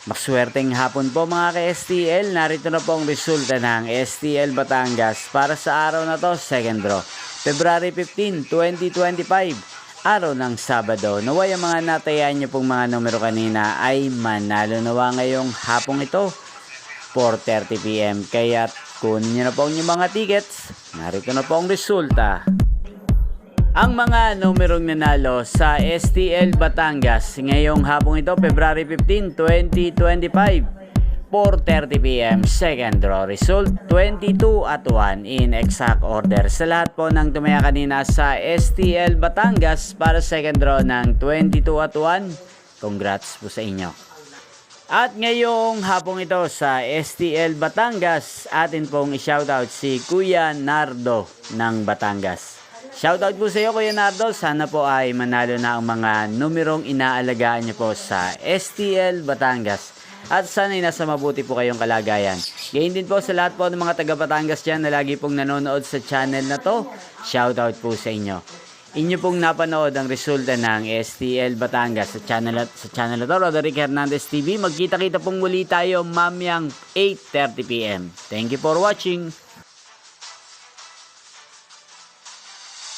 Maswerteng hapon po mga ka-STL, narito na po ang resulta ng STL Batangas para sa araw na to, second draw. February 15, 2025, araw ng Sabado. Naway ang mga natayan niyo pong mga numero kanina ay manalo nawa ngayong hapong ito, 4:30 PM. Kaya kunin niyo na po ang inyong mga tickets, narito na po ang resulta. Ang mga numerong nanalo sa STL Batangas ngayong hapong ito, February 15, 2025, 4:30 PM, second draw result 22 at 1 in exact order. Sa lahat po ng tumaya kanina sa STL Batangas para second draw ng 22 at 1, congrats po sa inyo. At ngayong hapong ito sa STL Batangas, atin pong i-shoutout si Kuya Nardo ng Batangas. Shoutout po sa iyo Kuya Nardo, sana po ay manalo na ang mga numerong inaalagaan niyo po sa STL Batangas. At sana ay nasa mabuti po kayong kalagayan. Gayon din po sa lahat po ng mga taga Batangas dyan na lagi pong nanonood sa channel na to. Shoutout po sa inyo. Inyo pong napanood ang resulta ng STL Batangas sa channel na to, Roderick Hernandez TV. Magkita-kita pong muli tayo mamayang 8:30 PM. Thank you for watching.